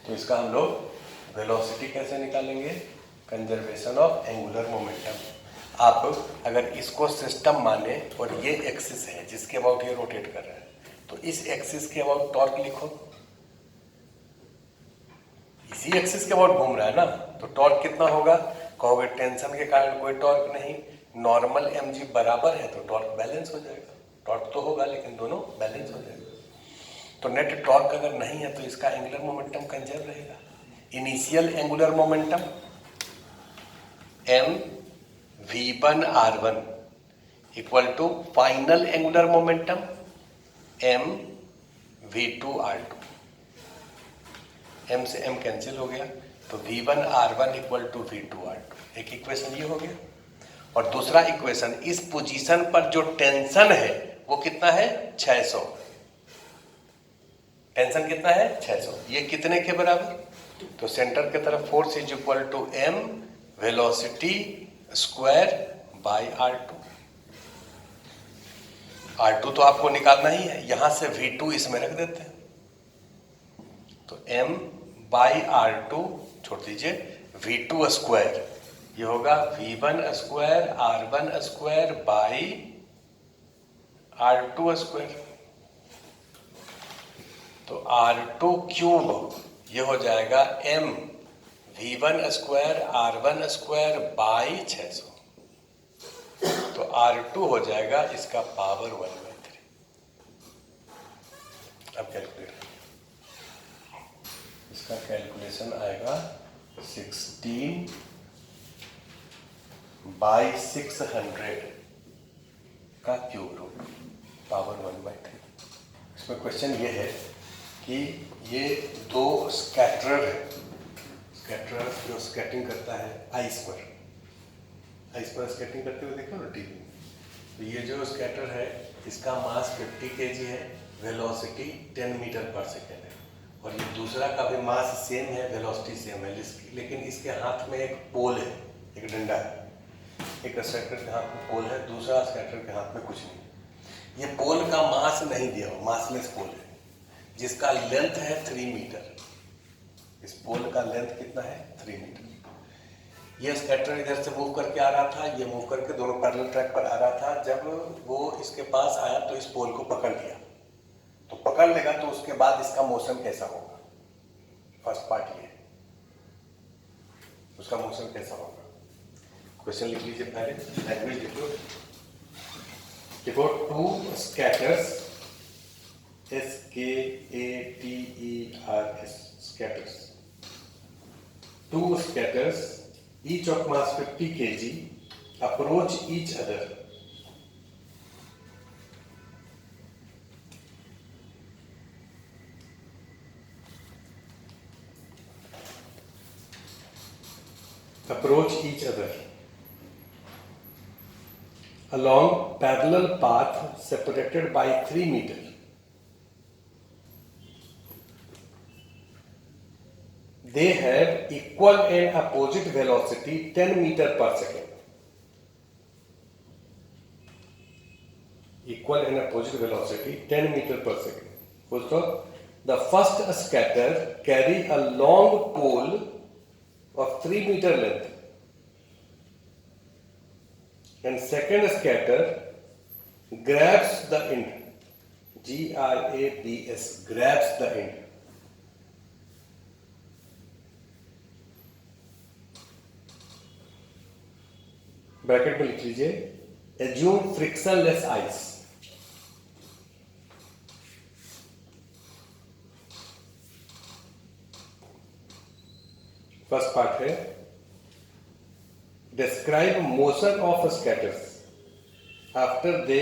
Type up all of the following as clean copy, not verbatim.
तो इसका हम लोग वेलोसिटी कैसे निकालेंगे? Conservation of angular momentum. आप अगर इसको सिस्टम माने और ये एक्सिस है जिसके अबाउट ये रोटेट कर रहा है, तो इस एक्सिस के अबाउट टॉर्क लिखो। इसी एक्सिस के अबाउट घूम रहा है ना, तो टॉर्क कितना होगा? कहोगे टेंशन के कारण कोई टॉर्क नहीं, नॉर्मल mg बराबर है तो टॉर्क बैलेंस हो जाएगा। टॉर्क तो होगा लेकिन दोनों बैलेंस हो जाएगा। तो नेट टॉर्क अगर नहीं है तो इसका एंगुलर मोमेंटम कंजर्व रहेगा। Initial angular momentum m v1 r1 equal to final angular momentum m v2 r2। m से m कैंसिल हो गया तो v1 r1 equal to v2 r2। एक इक्वेशन ये हो गया। और दूसरा इक्वेशन, इस पोजीशन पर जो टेंशन है वो कितना है? 600। टेंशन कितना है? 600। ये कितने के बराबर? तो सेंटर के तरफ force is equal to m velocity square by r2। r2 तो आपको निकालना ही है, यहां से v2 इसमें रख देते हैं। तो m बाई r2 छोड़ दीजिए, v2 स्क्वायर, ये होगा v1 square r1 square by r2 square. तो r2 क्यूब ये हो जाएगा m v1 square r1 square by 600। तो r2 हो जाएगा इसका पावर 1/3। अब कैलकुलेट, इसका कैलकुलेशन आएगा 16 बाई 600 का क्यूब रूट पावर 1/3। इसमें क्वेश्चन ये है कि ये दो स्कैटरर है, स्कैटरर जो स्कैटिंग करता है आइस पर स्केटिंग करते हुए देखो ना टीवी। तो ये जो स्कैटर है इसका मास 50 kg है, वेलोसिटी 10 मीटर पर सेकेंड है। और ये दूसरा का भी मास सेम है, वेलोसिटी सेम है, लेकिन इसके हाथ में एक पोल है, एक डंडा है। एक स्कैटर के हाथ में पोल है, दूसरा स्कैटर के हाथ में कुछ नहीं। ये पोल का मास नहीं दिया हो, मासलेस पोल है जिसका लेंथ है 3 मीटर। इस पोल का लेंथ कितना है? 3 मीटर। ये स्कैटर इधर से मूव करके आ रहा था, ये मूव करके दोनों पैरेलल ट्रैक पर आ रहा था। जब वो इसके पास आया तो इस पोल को पकड़ लिया। तो पकड़ लेगा तो उसके बाद इसका मोशन कैसा होगा? फर्स्ट पार्ट ये, उसका मोशन कैसा होगा? क्वेश्चन लिख लीजिए पहले, लैंग्वेज लिखो। Two skaters, SKATERS, scatters. Two scatters, each of mass 50 kg, approach each other. Approach each other along parallel path separated by 3 meters. They had equal and opposite velocity 10 meter per second. Equal and opposite velocity 10 meter per second. Also, the first scatter carry a long pole of 3 meter length, and second scatter grabs the end. GRABS, grabs the end. Bracket में लिख लीजिए, assume frictionless ice. First part है describe motion of skaters after they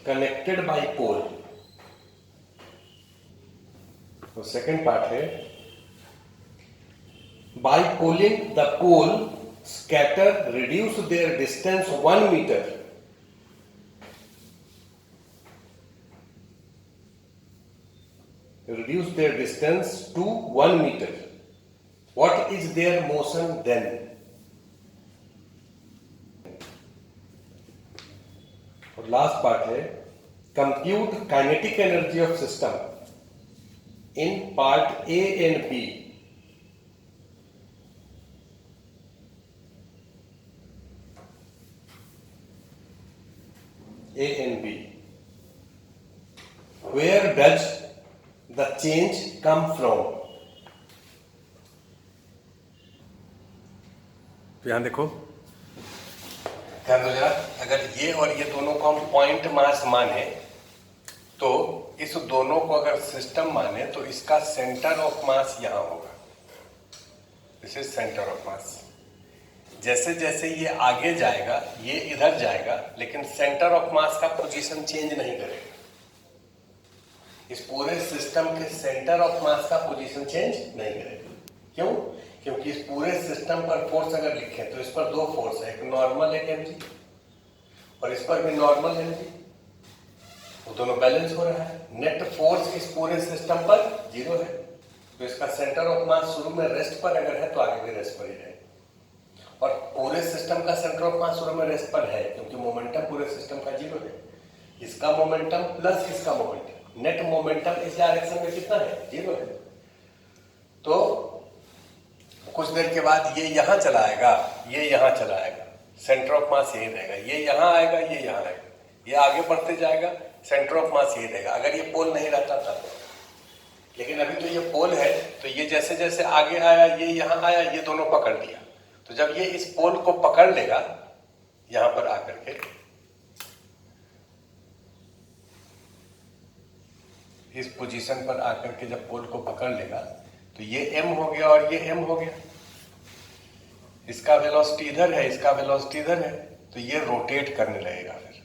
connected by pole. और second part है by pulling the pole scatter reduce their distance 1 meter. Reduce their distance to 1 meter. What is their motion then? और last part है compute kinetic energy of system in part A and B A and B. Where does the change come from? ध्यान देखो, ध्यान दो जरा। अगर ये और ये दोनों को हम पॉइंट मास माने तो इस दोनों को अगर सिस्टम माने तो इसका सेंटर ऑफ मास यहां होगा। This is centre of mass. जैसे जैसे ये आगे जाएगा ये इधर जाएगा, लेकिन सेंटर ऑफ मास का पोजीशन चेंज नहीं करेगा। इस पूरे सिस्टम के सेंटर ऑफ मास का पोजीशन चेंज नहीं करेगा। क्यों? क्योंकि इस पूरे सिस्टम पर फोर्स अगर लिखें तो इस पर दो फोर्स है, एक नॉर्मल एक mg, और इस पर भी नॉर्मल mg, वो दोनों बैलेंस हो रहा है। नेट फोर्स इस पूरे सिस्टम पर 0 है, तो इसका सेंटर ऑफ मास शुरू में रेस्ट पर अगर है तो आगे भी रेस्ट पर ही है। और पूरे सिस्टम का सेंटर ऑफ मास शुरू में रेस्ट पर है क्योंकि मोमेंटम पूरे सिस्टम का 0 है। इसका मोमेंटम प्लस इसका मोमेंटम, नेट मोमेंटम इस डायरेक्शन में कितना है? 0 है। तो कुछ देर के बाद ये यहां चला आएगा, ये यहां चला आएगा, सेंटर ऑफ मास यही रहेगा। ये यहां आएगा, ये यहां आएगा, ये आगे बढ़ते जाएगा, सेंटर ऑफ मास यही रहेगा। अगर ये पोल नहीं रहता तब, लेकिन अभी तो ये पोल है, तो ये जैसे जैसे आगे आया, ये यहां आया, ये दोनों पकड़ लिया। तो जब ये इस पोल को पकड़ लेगा यहां पर आकर के, इस पोजीशन पर आकर के जब पोल को पकड़ लेगा तो ये m हो गया और ये m हो गया। इसका वेलोसिटी इधर है, इसका वेलोसिटी इधर है, तो ये रोटेट करने लगेगा फिर,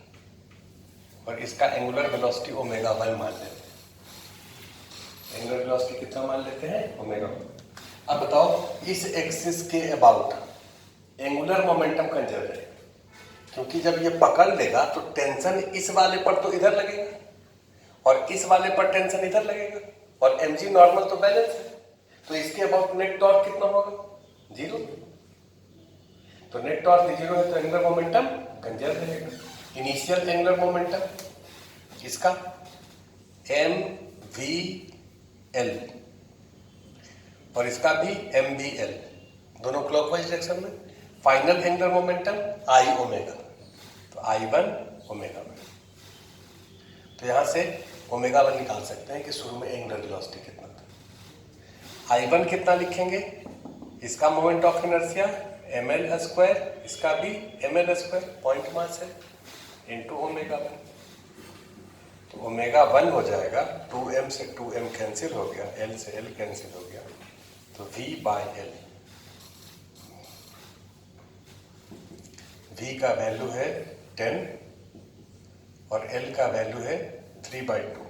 और इसका एंगुलर वेलोसिटी ओमेगा 1 मान लेते हैं। एंगुलर वेलोसिटी कितना मान लेते हैं? ओमेगा 1। अब बताओ, इस एक्सिस के अबाउट एंगुलर मोमेंटम कंजर्व है, क्योंकि जब ये पकड़ लेगा तो टेंशन इस वाले पर तो इधर लगेगा और इस वाले पर टेंशन इधर लगेगा, और mg नॉर्मल तो बैलेंस है, तो इसके अबाउट नेट टॉर्क कितना होगा? 0। तो नेट टॉर्क 0 है तो एंगुलर मोमेंटम कंजर्व रहेगा। इनिशियल एंगुलर मोमेंटम इसका mvl और इसका भी mvl, दोनों क्लॉकवाइज डायरेक्शन में। Final angular momentum i omega, तो i1 ओमेगा 1। तो यहां से ओमेगा 1 निकाल सकते हैं कि शुरू में एंगुलर वेलोसिटी कितना था। i1 कितना लिखेंगे? इसका मोमेंट ऑफ इनर्शिया ml², इसका भी ml², पॉइंट मास है, इनटू ओमेगा 1। तो ओमेगा 1 हो जाएगा, 2m से 2m कैंसिल हो गया, l से l कैंसिल हो गया, तो v/l। v का वैल्यू है 10 और l का वैल्यू है 3/2,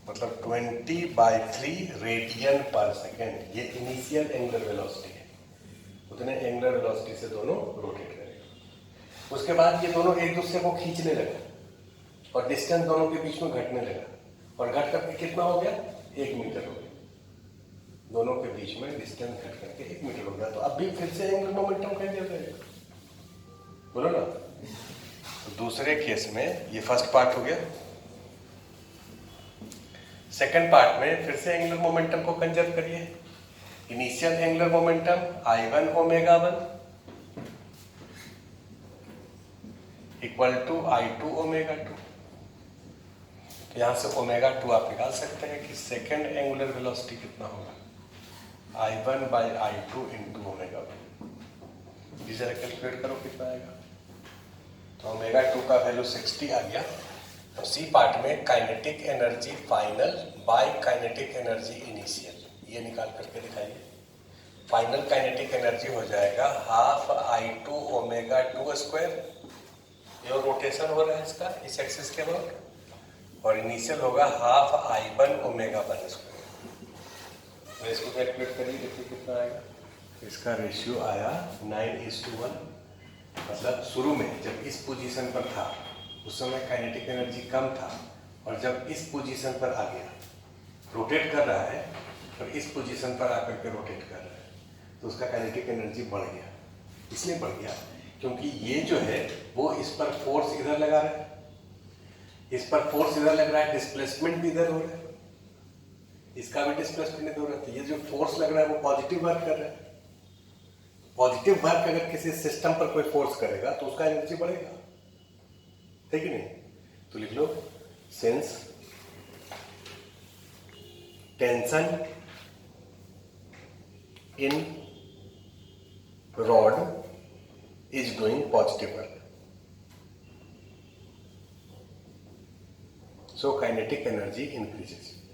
मतलब 20/3 रेडियन पर सेकेंड। ये इनिशियल एंगुलर वेलोसिटी है, उतने एंगुलर वेलोसिटी से दोनों रोटेट करेगा। उसके बाद ये दोनों एक दूसरे को खींचने लगा और डिस्टेंस दोनों के बीच में घटने लगा, और घट करके कितना हो गया? 1 मीटर हो गया। दोनों के बीच में डिस्टेंस घट करके 1 मीटर हो गया। तो अब भी फिर से एंगुलर मोमेंटम कैसे रहेगा? बोलो ना। तो दूसरे केस में ये फर्स्ट पार्ट हो गया। सेकेंड पार्ट में फिर से एंगुलर मोमेंटम को कंजर्व करिए। Initial angular momentum i1 omega 1 equal to i2 omega 2। तो यहां से ओमेगा 2 आप निकाल सकते हैं कि सेकेंड एंगुलर वेलोसिटी कितना होगा? i1/i2 into omega 1। जरा कैलकुलेट करो कितना आएगा। तो ओमेगा 2 का वैल्यू 60 आ गया। तो सी पार्ट में kinetic energy final by kinetic energy initial, ये निकाल करके दिखाइए। फाइनल काइनेटिक एनर्जी हो जाएगा हाफ i2 ओमेगा 2², ये रोटेशन हो रहा है इसका इस एक्सिस के बाद, और इनिशियल होगा हाफ i1 ओमेगा 1²। तो इसको कैलकुलेट करिए, देखिए कितना आएगा। इसका रेशियो आया 9:1। मतलब शुरू में जब इस पोजीशन पर था उस समय काइनेटिक एनर्जी कम था, और जब इस पोजीशन पर आ गया, रोटेट कर रहा है और इस पोजीशन पर आकर के रोटेट कर रहा है, तो उसका काइनेटिक एनर्जी बढ़ गया। इसलिए बढ़ गया क्योंकि ये जो है वो इस पर फोर्स इधर लगा रहा है, इस पर फोर्स इधर लग रहा है, डिस्प्लेसमेंट भी इधर हो रहा है, इसका भी डिस्प्लेसमेंट इधर हो रहा है। ये जो फोर्स लग रहा है वो पॉजिटिव वर्क कर रहा है। पॉजिटिव वर्क अगर किसी सिस्टम पर कोई फोर्स करेगा तो उसका एनर्जी बढ़ेगा। है कि नहीं? तो लिख लो since tension in rod is doing positive work, so kinetic energy increases.